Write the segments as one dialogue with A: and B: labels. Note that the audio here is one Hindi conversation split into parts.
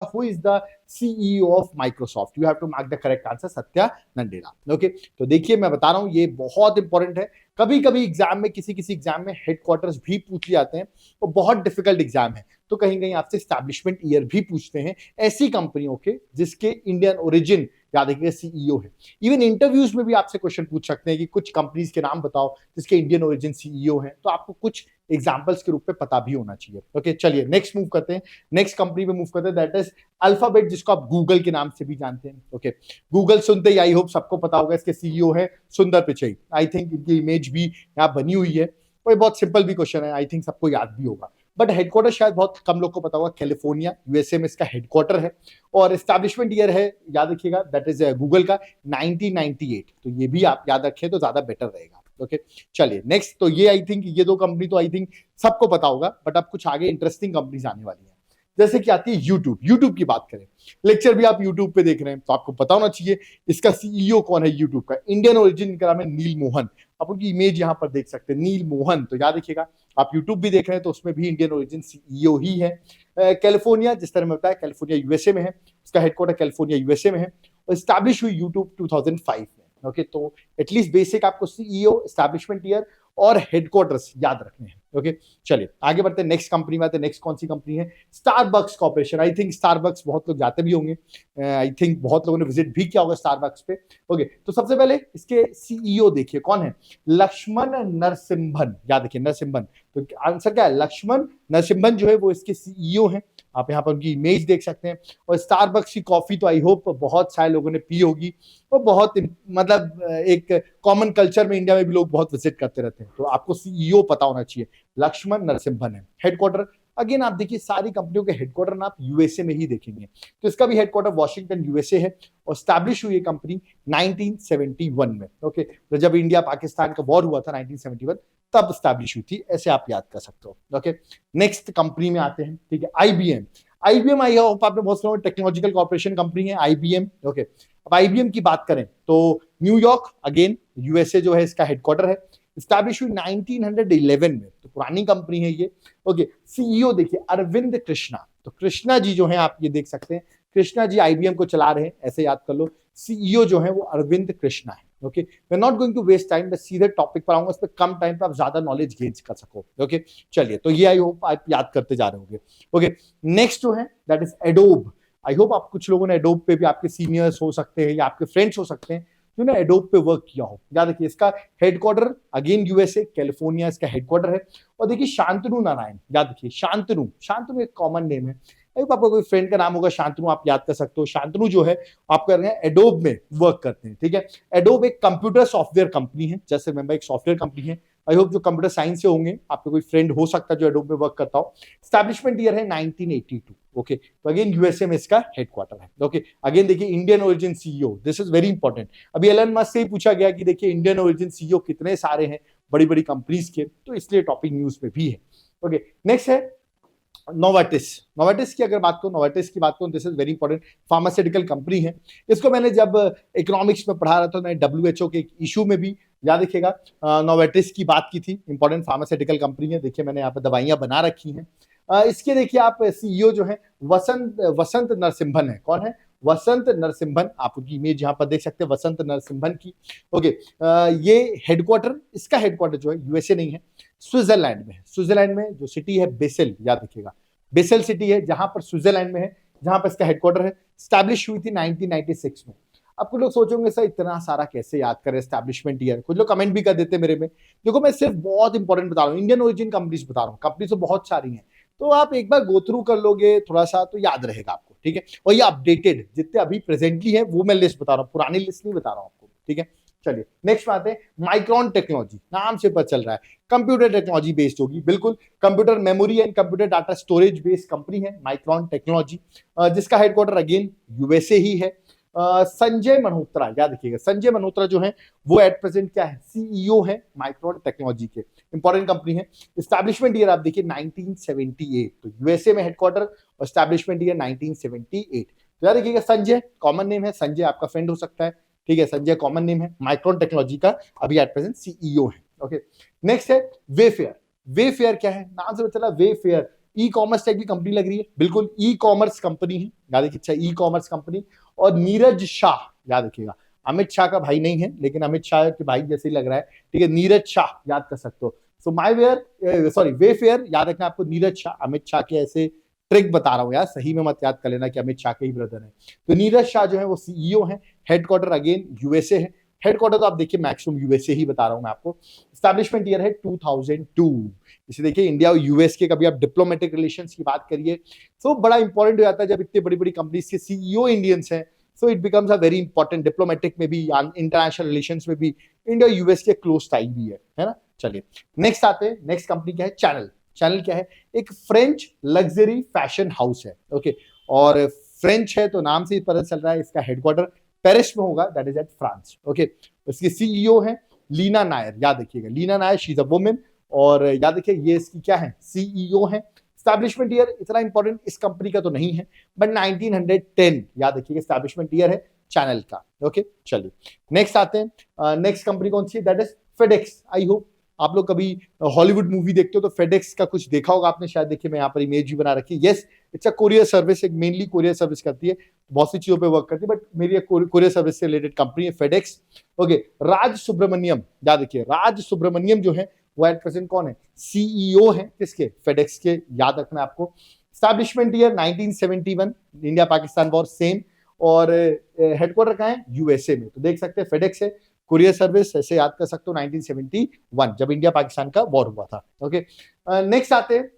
A: who is the CEO of Microsoft? You have to mark the correct answer, Satya Nadella. Okay, तो देखिए मैं बता रहा हूं ये बहुत इंपॉर्टेंट है. कभी कभी एग्जाम में किसी किसी एग्जाम में हेडक्वार्टर्स भी पूछ जाते हैं, तो बहुत डिफिकल्ट एग्जाम है, तो कहीं कहीं आपसे स्टैब्लिशमेंट ईयर भी पूछते हैं ऐसी कंपनियों के जिसके इंडियन ओरिजिन याद रखिएगा सीईओ है. इवन इंटरव्यूज में भी आपसे क्वेश्चन पूछ सकते हैं कि कुछ कंपनीज के नाम बताओ जिसके इंडियन ओरिजिन सीईओ है, तो आपको कुछ एग्जांपल्स के रूप में पता भी होना चाहिए. ओके, चलिए नेक्स्ट मूव करते हैं. नेक्स्ट कंपनी पे मूव करते हैं, दैट इज अल्फाबेट, जिसको आप गूगल के नाम से भी जानते हैं. ओके, गूगल सुनते ही आई होप सबको पता होगा इसके सीईओ है सुंदर पिचई. आई थिंक इनकी इमेज भी यहाँ बनी हुई है. और बहुत सिंपल भी क्वेश्चन है, आई थिंक सबको याद भी होगा. बट हेडक्वार्टर शायद बहुत कम लोग को पता होगा, कैलिफोर्निया यूएसए में इसका हेडक्वार्टर है. और एस्टैब्लिशमेंट ईयर है, याद रखिएगा, दैट इज गूगल का 1998. तो ये भी आप याद रखें तो ज्यादा बेटर रहेगा. ओके, चलिए नेक्स्ट. तो ये आई थिंक ये दो कंपनी तो आई थिंक सबको पता होगा, बट अब कुछ आगे इंटरेस्टिंग कंपनीज आने वाली है. जैसे कि आती है यूट्यूब. यूट्यूब की बात करें, लेक्चर भी आप यूट्यूब पे देख रहे हैं तो आपको पता होना चाहिए इसका सीईओ कौन है यूट्यूब का. इंडियन ओरिजिन का नाम है नील मोहन. आप उनकी इमेज यहां पर देख सकते हैं, नील मोहन. तो याद रखिएगा, आप यूट्यूब भी देख रहे हैं तो उसमें भी इंडियन ओरिजिन सीईओ ही है. कैलिफोर्निया, जिस तरह में बताया, कैलिफोर्निया यूएसए में है, उसका हेडक्वार्टर कैलिफोर्निया यूएसए में है, और स्टैब्लिश हुई यूट्यूब 2005 में. ओके, तो एटलीस्ट बेसिक आपको सीईओ, एस्टैब्लिशमेंट ईयर और हेडक्वार्टर्स याद रखने हैं. ओके, चलिए आगे बढ़ते हैं. नेक्स्ट कंपनी में आते हैं. नेक्स्ट कौन सी कंपनी है? Starbucks corporation. I think Starbucks बहुत लोग जाते भी होंगे, आई थिंक बहुत लोगों ने विजिट भी किया होगा स्टारबक्स पे. ओके, तो सबसे पहले इसके सीईओ देखिए कौन है, लक्ष्मण नरसिम्हन. याद रखिए नरसिम्हन. तो आंसर क्या है? लक्ष्मण नरसिम्हन जो है वो इसके सीईओ हैं. आप यहाँ पर उनकी इमेज देख सकते हैं. और स्टारबक्स की कॉफी तो आई होप बहुत सारे लोगों ने पी होगी, वो बहुत मतलब एक कॉमन कल्चर में इंडिया में भी लोग बहुत विजिट करते रहते हैं. तो आपको सीईओ पता होना चाहिए, लक्ष्मण नरसिम्हन है. हेडक्वार्टर अगेन आप देखिए, सारी कंपनियों के हेडक्वार्टर ना आप यूएसए में ही देखेंगे, तो इसका भी हेडक्वार्टर वॉशिंगटन यूएसए है. और स्टैब्लिश हुई है कंपनी 1971 में. ओके, तो जब इंडिया पाकिस्तान का वॉर हुआ था 1971, तब स्टैब्लिश हुई थी. ऐसे आप याद कर सकते हो. ओके, नेक्स्ट कंपनी में आते हैं. ठीक है, आईबीएम. आईबीएम आई होप आपने बहुत सुना, टेक्नोलॉजिकल कॉर्पोरेशन कंपनी है आईबीएम. ओके, अब आईबीएम की बात करें तो न्यूयॉर्क, अगेन यूएसए जो है इसका हेडक्वार्टर है. स्टैब्लिश हुई 1911 में, तो पुरानी कंपनी है ये. ओके, सीईओ देखिए अरविंद कृष्णा. तो कृष्णा जी जो है आप ये देख सकते हैं, कृष्णा जी आईबीएम को चला रहे हैं, ऐसे याद कर लो. सीईओ जो है वो अरविंद कृष्णा है. Okay, we are not going to waste time, बस सीधे टॉपिक पर आऊंगा, इस पर कम टाइम पे आप ज्यादा नॉलेज गेन कर सको. ओके, चलिए, तो ये आई होप आप याद करते जा रहे होंगे. ओके, नेक्स्ट जो है that is adobe. I hope आप कुछ लोगों ने एडोब पे भी, आपके सीनियर्स हो सकते हैं या आपके फ्रेंड्स हो सकते हैं जिन्होंने एडोब पे वर्क किया हो. याद रखिए इसका हेडक्वार्टर अगेन यूएसए, कैलिफोर्निया इसका हेडक्वार्टर है. और देखिए शांतनु नारायण. याद रखिए शांतनु. शांतनु एक कॉमन नेम है, आपका कोई फ्रेंड का नाम होगा शांतनु, आप याद कर सकते हो. शांतनु जो है आप कर रहे हैं एडोब में वर्क करते हैं. ठीक है, एडोब एक कंप्यूटर सॉफ्टवेयर कंपनी है, जैसे रिमेंबर एक सॉफ्टवेयर कंपनी है. आई होप जो कंप्यूटर साइंस से होंगे, आपका कोई फ्रेंड हो सकता है जो एडोब में वर्क करता हो. स्टैब्लिशमेंट ईयर है 1982. ओके, तो अगेन यूएसए में इसका हेडक्वार्टर है. ओके, अगेन देखिए Indian origin CEO, this is very important. अभी एलन मस्क से ही पूछा गया कि देखिए इंडियन ओरिजिन सीईओ कितने सारे हैं बड़ी बड़ी कंपनीज के, तो इसलिए टॉपिक न्यूज में भी है. ओके, नेक्स्ट है नोवाटिस. नोवाटिस की अगर बात करूं, नोवाटिस की बात करूं, this is very important, pharmaceutical company है. इसको मैंने जब इकोनॉमिक्स में पढ़ा रहा था, मैंने डब्ल्यूएचओ के एक इशू में भी याद रखिएगा नोवाटिस की बात की थी. इंपॉर्टेंट फार्मास्यूटिकल कंपनी है. देखिए मैंने यहाँ पर दवाइयां बना रखी हैं. इसके देखिए आप सीईओ जो है वसंत नरसिम्हन है. कौन है? वसंत नरसिम्हन. आप उनकी इमेज यहाँ पर देख सकते हैं, वसंत नरसिम्हन की. ओके, ये हेडक्वार्टर, इसका हेडक्वार्टर जो है यूएसए नहीं है, स्विट्जरलैंड में है. स्विट्जरलैंड में जो सिटी है बेसेल, याद रखिएगा बेसेल सिटी है, जहां पर स्विट्जरलैंड में है, जहां पर इसका हेडक्वार्टर है. स्टैब्लिश हुई थी 1996 में. अब कुछ लोग सोचोगे सर इतना सारा कैसे याद करें एस्टैब्लिशमेंट ईयर, कुछ लोग कमेंट भी कर देते हैं मेरे में. देखो मैं सिर्फ बहुत इंपॉर्टेंट बता रहा हूँ, इंडियन ओरिजिन कंपनीज बता रहा हूँ. कंपनीज तो बहुत सारी हैं, तो आप एक बार गो थ्रू कर लोगे थोड़ा सा तो याद रहेगा आपको. ठीक है, और ये अपडेटेड जितने अभी प्रेजेंटली है वो मैं लिस्ट बता रहा हूँ, पुरानी लिस्ट नहीं बता रहा हूँ आपको. ठीक है, चलिए नेक्स्ट में आते हैं. माइक्रॉन टेक्नोलॉजी, नाम से पता चल रहा है कंप्यूटर टेक्नोलॉजी बेस्ड होगी. बिल्कुल, computer memory and computer data storage based company है माइक्रॉन टेक्नोलॉजी, जिसका हेडक्वार्टर अगेन यूएसए ही है. संजय मल्होत्रा, याद रखिएगा संजय मल्होत्रा जो है वो एट प्रेजेंट क्या है? सीईओ है माइक्रॉन टेक्नोलॉजी के. इंपॉर्टेंट कंपनी है. एस्टैब्लिशमेंट ईयर आप देखिए 1978, तो यूएसए में हेडक्वार्टर और एस्टैब्लिशमेंट ईयर 1978. तो याद रखिएगा संजय कॉमन नेम है, संजय आपका फ्रेंड हो सकता है. ठीक है, संजय कॉमन नेम है. माइक्रॉन टेक्नोलॉजी का अभी एट प्रेजेंट सीईओ है. ओके, नेक्स्ट है वेफेयर. वेफेयर क्या है? नाम से पता चला वेफेयर, ई कॉमर्स टाइप की कंपनी लग रही है, बिल्कुल ई कॉमर्स कंपनी है, याद रखिए, अच्छा ई कॉमर्स कंपनी। और नीरज शाह, याद रखिएगा, अमित शाह का भाई नहीं है लेकिन अमित शाह के भाई जैसे ही लग रहा है, ठीक है, नीरज शाह याद कर सकते हो। सो माई वेयर सॉरी वेफेयर याद रखना आपको, नीरज शाह, अमित शाह के ऐसे ट्रिक बता रहा हूं यार, सही में मत याद कर लेना कि अमित शाह के ही ब्रदर है। तो नीरज शाह जो है वो सीईओ है, हेडक्वार्टर अगेन यूएसए है, हेडक्वार्टर तो आप देखिए मैक्सिमम यूएसए ही बता रहा हूं मैं आपको। एस्टैब्लिशमेंट ईयर है 2002। इसे देखिए, इंडिया और यूएस के कभी आप डिप्लोमेटिक रिलेशंस की बात करिए तो बड़ा इंपॉर्टेंट हो जाता है जब इतनी बड़ी बड़ी कंपनीज के सीईओ इंडियंस हैं, so it becomes a very important, diplomatic में भी, इंटरनेशनल रिलेशंस में भी इंडिया यूएस के क्लोज टाई भी है ना। चलिए नेक्स्ट आते हैं, नेक्स्ट कंपनी क्या है, चैनल। चैनल क्या है, एक फ्रेंच लग्जरी फैशन हाउस है, ओके, और फ्रेंच है तो नाम से ही पता चल रहा है इसका हेडक्वार्टर पेरिस में होगा, that is at France, okay. इसकी सीईओ है लीना नायर, याद रखिएगा, Leena Nair, she is a women, और याद रखिए ये इसकी क्या है, सीईओ है। एस्टैब्लिशमेंट ईयर इतना इंपॉर्टेंट इस कंपनी का तो नहीं है, बट 1910 याद रखिएगा एस्टैब्लिशमेंट ईयर है चैनल का, ओके। चलिए नेक्स्ट आते हैं, नेक्स्ट कंपनी कौन सी है, that is FedEx. I hope आप लोग कभी हॉलीवुड मूवी देखते हो तो फेडेक्स का कुछ देखा होगा आपने शायद, देखिए मैं यहाँ पर इमेज भी बना रखी है। Yes, it's a courier service, एक मेनली कोरियर सर्विस करती है, बहुत सी चीजों पे वर्क करती है, बट मेरी कोरियर सर्विस से रिलेटेड कंपनी है फेडेक्स, ओके। राज सुब्रमण्यम, याद रखिए, राज सुब्रमण्यम जो है वो एट प्रेजेंट कौन है, सीईओ है किसके, फेडेक्स के, याद रखना आपको। Establishment year 1971, India Pakistan war same, और हेडक्वार्टर कहाँ है, यूएसए में, तो देख सकते हैं फेडेक्स है, कुरियर सर्विस ऐसे याद कर सकते हो 1971 जब इंडिया पाकिस्तान का वॉर हुआ था, ओके। नेक्स्ट आते हैं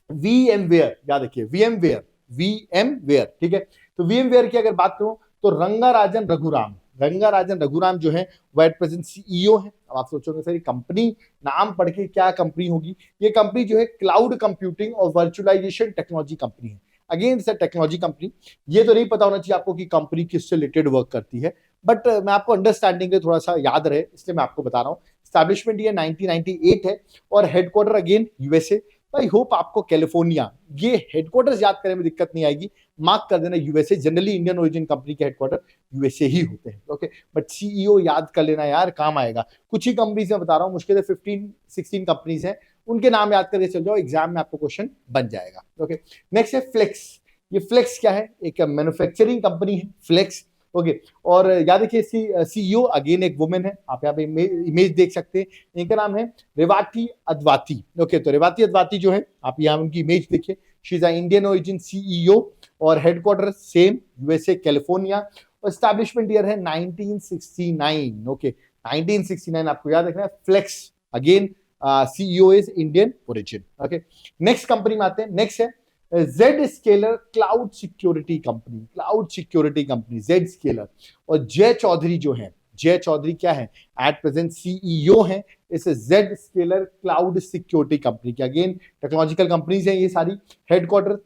A: वीएमवेयर, याद रखिए वीएमवेयर, वीएमवेयर, ठीक है। तो वीएमवेयर की अगर बात करूं तो रंगाराजन रघुराम, रंगाराजन रघुराम जो है वो एट प्रेजेंट सीईओ है। अब आप सोचोगे सर कंपनी नाम पढ़ के क्या कंपनी होगी, ये कंपनी जो है क्लाउड कंप्यूटिंग और वर्चुअलाइजेशन टेक्नोलॉजी कंपनी है। Again it's a technology company, ये तो नहीं पता होना चाहिए आपको कि कंपनी किससे रिलेटेड वर्क करती है, बट मैं आपको अंडरस्टैंडिंग के थोड़ा सा याद रहे इसलिए मैं आपको बता रहा हूँ। एस्टैब्लिशमेंट ये 1998 है और headquarter again USA. I hope आपको कैलिफोर्निया ये हेडक्वार्टर्स याद करने में दिक्कत नहीं आएगी, मार्क कर देना USA, generally Indian origin company के हेडक्वार्टर यूएसए ही होते हैं, ओके। बट सीईओ याद कर लेना यार, काम आएगा। कुछ ही कंपनीज में बता रहा हूँ, मुश्किल से 15-16 कंपनीज हैं, उनके नाम याद करके चल जाओ, एग्जाम में आपको क्वेश्चन बन जाएगा, ओके। नेक्स्ट है फ्लेक्स। ये फ्लेक्स क्या है, एक मैन्युफैक्चरिंग कंपनी है फ्लेक्स, ओके। और याद रखिए सीईओ अगेन एक वुमेन है, आप यहाँ पे इमेज देख सकते हैं, इनका नाम है रेवाती अद्वाती, ओके। तो रेवाती अद्वाती जो है, आप यहाँ उनकी इमेज देखिए, she is a Indian origin CEO और हेडक्वार्टर सेम यूएसए कैलिफोर्निया, और एस्टैब्लिशमेंट ईयर है 1969, ओके। 1969 आपको याद रखना है। Flex again CEO is Indian origin, okay. Next company में आते हैं, नेक्स्ट है Zscaler cloud security company, cloud security company Zscaler, और जय चौधरी जो है, जय चौधरी क्या है, एट प्रेजेंट सीईओ है इस Z scalar cloud security company की। अगेन टेक्नोलॉजिकल कंपनीज हैं ये सारी, हेडक्वार्टर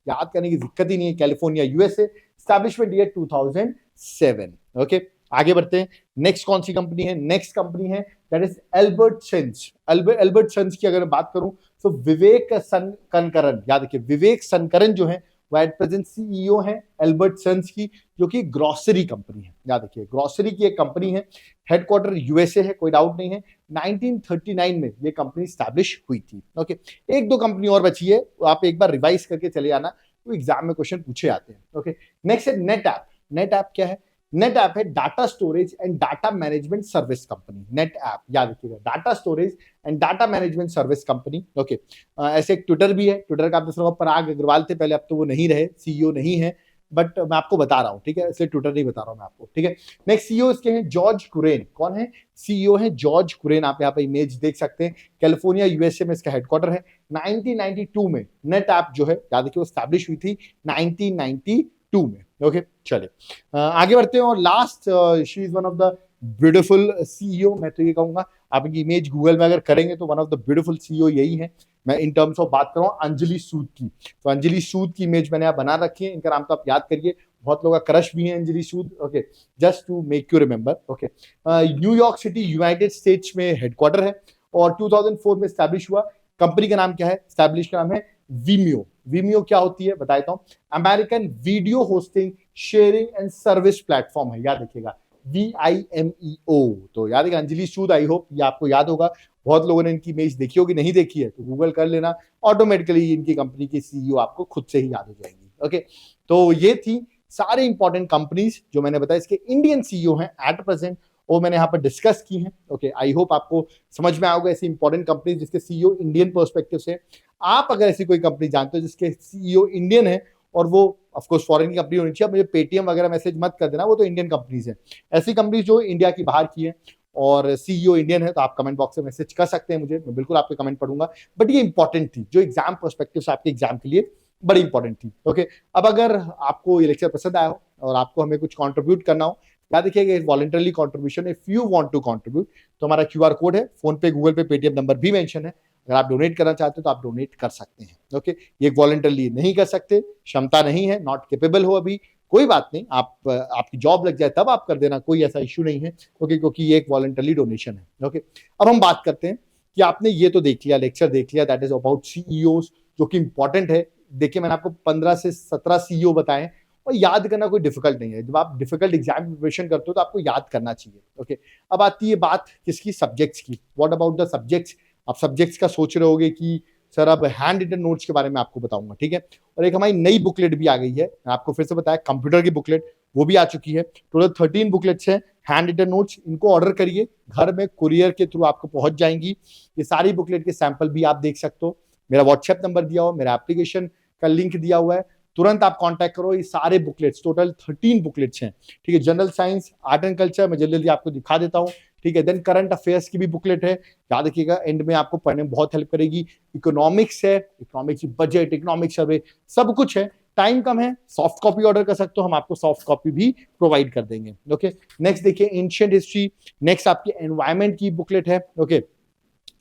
A: याद करने की दिक्कत ही नहीं है, California USA, establishment year 2007, okay. आगे बढ़ते हैं, नेक्स्ट कौन सी कंपनी है, नेक्स्ट कंपनी है दैट इज एल्बर्टसन्स। एल्बर्टसन्स की अगर बात करूं तो विवेक सनकरन, याद रखिए विवेक सनकरन जो है वो एट प्रेजेंट सीईओ है एल्बर्टसन्स की, जो कि ग्रोसरी कंपनी है, याद रखिए ग्रोसरी की एक कंपनी है, हेडक्वार्टर यूएसए है, कोई डाउट नहीं है। 1939 में ये कंपनी स्टैब्लिश हुई थी, ओके। एक दो कंपनी और बची है, तो आप एक बार रिवाइज करके चले आना, तो एग्जाम में क्वेश्चन पूछे आते हैं, ओके। नेक्स्ट है नेट ऐप। नेट ऐप क्या है, नेट ऐप है data storage and data management service company, net app याद रखिएगा, data storage and data management service company, okay. ऐसे एक ट्विटर भी है, ट्विटर का आप दूसरा पराग अग्रवाल थे पहले, अब तो वो नहीं रहे, सीईओ नहीं है, बट मैं आपको बता रहा हूं, ठीक है, इसलिए ट्विटर नहीं बता रहा हूं मैं आपको, ठीक है। नेक्स्ट सीईओ इसके हैं जॉर्ज कुरेन, कौन है, सीईओ है जॉर्ज कुरेन, आप यहाँ पे इमेज देख सकते हैं, कैलिफोर्निया यूएसए में इसका हेडक्वार्टर है। 1992 में नेट ऐप जो है याद रखिए वो स्टैब्लिश हुई थी 1992 में, ओके। चलिए आगे बढ़ते हैं, और last she is one of the beautiful CEO, मैं तो ये कहूंगा आप इनकी इमेज गूगल में अगर करेंगे तो one of the beautiful CEO यही है। मैं इन टर्म्स ऑफ बात कर रहा हूँ अंजलि सूद की, तो अंजलि सूद की इमेज मैंने यहाँ बना रखी है, इनका नाम तो आप याद करिए, बहुत लोगों का क्रश भी है Anjali Sood, okay, just to make you remember, okay. New York city United States में हेडक्वार्टर है और 2004 में स्टैब्लिश हुआ। कंपनी का नाम क्या है, स्टैब्लिश का नाम है वीमियो। वीमियो क्या होती है बता देता हूं, American video hosting sharing and service platform है, याद रखिएगा VIMEO। तो याद है अंजलि सूद, आई होप ये आपको याद होगा, बहुत लोगों ने इनकी इमेज देखी होगी, नहीं देखी है तो गूगल कर लेना, ऑटोमेटिकली इनकी कंपनी की सीईओ आपको खुद से ही याद हो जाएंगी। ओके, तो ये थी सारे इंपॉर्टेंट कंपनीज जो मैंने बताया, इसके इंडियन सीईओ हैं एट प्रेजेंट, वो मैंने यहाँ पर डिस्कस की हैं। ओके, आई होप आपको समझ में आओगे ऐसी इंपॉर्टेंट कंपनी जिसके सीईओ इंडियन पर्सपेक्टिव से। आप अगर ऐसी कोई कंपनी जानते हो जिसके सीईओ इंडियन है और वो ऑफकोर्स फॉरेन की कंपनी होनी चाहिए, मुझे पेटीएम वगैरह मैसेज मत कर देना, वो तो इंडियन कंपनीज है। ऐसी कंपनी जो इंडिया की बाहर की है और सीईओ इंडियन है तो आप कमेंट बॉक्स में मैसेज कर सकते हैं मुझे, मैं बिल्कुल आपके कमेंट पढ़ूंगा। बट ये इंपॉर्टेंट थी जो एग्जाम पर्सपेक्टिव से आपके एग्जाम के लिए बड़ी इंपॉर्टेंट थी। ओके, अब अगर आपको ये लेक्चर पसंद आया हो और आपको हमें कुछ कंट्रीब्यूट करना हो, याद रखिएगा voluntarily contribution, if you want to contribute तो हमारा क्यूआर कोड है, PhonePe, Google pay, Paytm number भी मेंशन है। अगर आप डोनेट करना चाहते हो तो आप डोनेट कर सकते हैं। ओके, ये वॉलंटरली नहीं कर सकते, क्षमता नहीं है, नॉट केपेबल हो अभी, कोई बात नहीं, आप आपकी जॉब लग जाए तब आप कर देना, कोई ऐसा इश्यू नहीं है। ओके, क्योंकि ये एक वॉलंटरली डोनेशन है। ओके, अब हम बात करते हैं कि आपने ये तो देख लिया, लेक्चर देख लिया, दैट इज अबाउट सीईओज, जो कि इंपॉर्टेंट है। देखिए मैंने आपको 15 से 17 सीईओ बताए और याद करना कोई डिफिकल्ट नहीं है। जब आप डिफिकल्ट एग्जाम प्रिपरेशन करते हो तो आपको याद करना चाहिए। ओके, अब आती है बात किसकी, सब्जेक्ट्स की। व्हाट अबाउट द सब्जेक्ट्स, आप सब्जेक्ट्स का सोच रहे होगे कि सर अब हैंड रिटन नोट्स के बारे में आपको बताऊंगा, ठीक है। और एक हमारी नई बुकलेट भी आ गई है, मैं आपको फिर से बताया, कंप्यूटर की बुकलेट वो भी आ चुकी है। टोटल 13 बुकलेट्स हैं हैंड रिटन नोट्स, इनको ऑर्डर करिए, घर में कुरियर के थ्रू आपको पहुंच जाएंगी। ये सारी बुकलेट के सैंपल भी आप देख सकते हो, मेरा व्हाट्सएप नंबर दिया हुआ, मेरा एप्लीकेशन का लिंक दिया हुआ है, तुरंत आप कांटेक्ट करो। ये सारे बुकलेट्स, टोटल 13 बुकलेट्स हैं, ठीक है। General science, art and culture मैं जल्दी जल्दी आपको दिखा देता हूँ, ठीक है। देन करंट अफेयर्स की भी बुकलेट है, याद रखिएगा, एंड में आपको पढ़ने में बहुत हेल्प करेगी। इकोनॉमिक्स है, इकोनॉमिक्स बजट, इकोनॉमिक्स सर्वे, सब कुछ है। टाइम कम है, सॉफ्ट कॉपी ऑर्डर कर सकते हो, हम आपको सॉफ्ट कॉपी भी प्रोवाइड कर देंगे। ओके, नेक्स्ट देखिए एंशिएंट हिस्ट्री, नेक्स्ट आपकी एनवायरमेंट की बुकलेट है। ओके,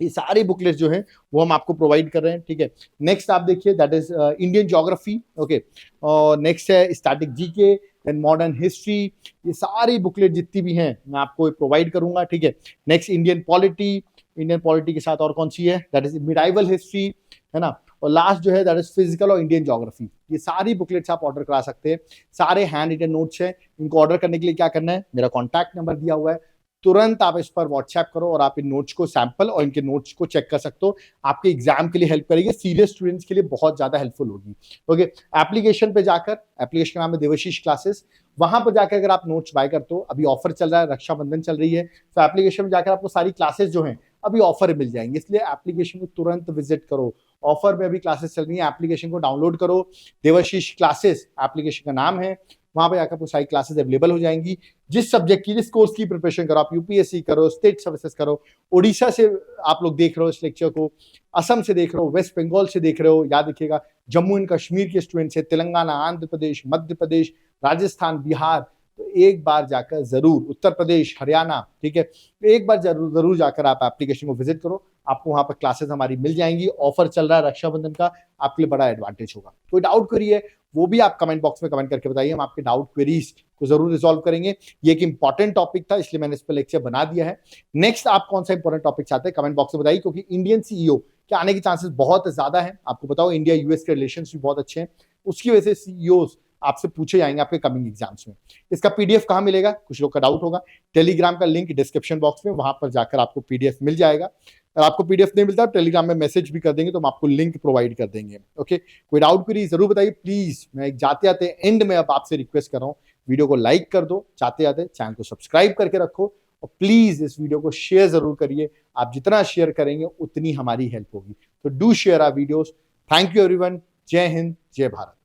A: ये सारी बुकलेट्स जो है वो हम आपको प्रोवाइड कर रहे हैं, ठीक है। नेक्स्ट आप देखिए, that is Indian geography. Okay, और नेक्स्ट है static GK, then modern history, ये सारी बुकलेट जितनी भी हैं मैं आपको प्रोवाइड करूंगा, ठीक है। Next Indian polity, Indian polity के साथ और कौन सी है, दैट इज मिडाइवल हिस्ट्री, है ना। और लास्ट जो है दैट इज फिजिकल और इंडियन ज्योग्राफी। ये सारी बुकलेट्स आप ऑर्डर करा सकते हैं, सारे हैंड रिटन नोट्स हैं। इनको ऑर्डर करने के लिए क्या करना है, मेरा कॉन्टैक्ट नंबर दिया हुआ है, तुरंत आप इस पर व्हाट्सएप करो और आप इन नोट्स को सैंपल और इनके नोट्स को चेक कर सकते हो। आपके एग्जाम के लिए हेल्प करेगी, सीरियस स्टूडेंट्स के लिए बहुत ज्यादा हेल्पफुल होगी। ओके, एप्लीकेशन पे जाकर, एप्लीकेशन का नाम है देवाशीष क्लासेस, वहां पर जाकर अगर आप नोट्स बाय करते हो, अभी ऑफर चल रहा है, रक्षाबंधन चल रही है, तो एप्लीकेशन में जाकर आपको सारी क्लासेस जो हैं अभी ऑफर मिल जाएंगे, इसलिए एप्लीकेशन को तुरंत विजिट करो। ऑफर में अभी क्लासेस चल रही है, एप्लीकेशन को डाउनलोड करो, देवाशीष क्लासेस एप्लीकेशन का नाम है, वहां पे जाकर आपको सारी क्लासेस अवेलेबल हो जाएंगी। जिस सब्जेक्ट की, जिस कोर्स की प्रिपरेशन करो, आप यूपीएससी करो, स्टेट सर्विसेज करो, उड़ीसा से आप लोग देख रहे हो इस लेक्चर को, असम से देख रहे हो, वेस्ट बंगाल से देख रहे हो, याद रखिएगा जम्मू एंड कश्मीर के स्टूडेंट्स है, तेलंगाना, आंध्र प्रदेश, मध्य प्रदेश, राजस्थान, बिहार, तो एक बार जाकर जरूर, उत्तर प्रदेश, हरियाणा, ठीक है, तो एक बार जरूर जाकर आप एप्लीकेशन को विजिट करो, आपको वहां पर क्लासेस हमारी मिल जाएंगी। ऑफर चल रहा है रक्षाबंधन का, आपके लिए बड़ा एडवांटेज होगा। कोई डाउट करिए वो भी आप कमेंट बॉक्स में कमेंट करके बताइए, हम आपके डाउट क्वेरीज को जरूर रिजॉल्व करेंगे। ये एक इंपॉर्टेंट टॉपिक था इसलिए मैंने इस पर लेक्चर बना दिया है। नेक्स्ट आप कौन सा इंपॉर्टेंट टॉपिक चाहते हैं कमेंट बॉक्स में बताइए, क्योंकि इंडियन सीईओ के आने के चांसेस बहुत ज्यादा है। आपको बताओ इंडिया यूएस के रिलेशन भी बहुत अच्छे हैं, उसकी वजह से सीईओ आपसे पूछे जाएंगे आपके कमिंग एग्जाम्स में। इसका पीडीएफ कहाँ मिलेगा, कुछ लोग का डाउट होगा, टेलीग्राम का लिंक डिस्क्रिप्शन बॉक्स में, वहां पर जाकर आपको पीडीएफ मिल जाएगा। अगर आपको पीडीएफ नहीं मिलता टेलीग्राम में मैसेज भी कर देंगे तो हम आपको लिंक प्रोवाइड कर देंगे। ओके, कोई डाउट क्वेरी जरूर बताइए प्लीज। मैं जाते जाते एंड में अब आपसे रिक्वेस्ट कर रहा हूँ, वीडियो को लाइक कर दो, जाते जाते चैनल को सब्सक्राइब करके रखो और प्लीज इस वीडियो को शेयर जरूर करिए। आप जितना शेयर करेंगे उतनी हमारी हेल्प होगी, तो do share our videos. Thank you everyone, Jai Hind, जय भारत।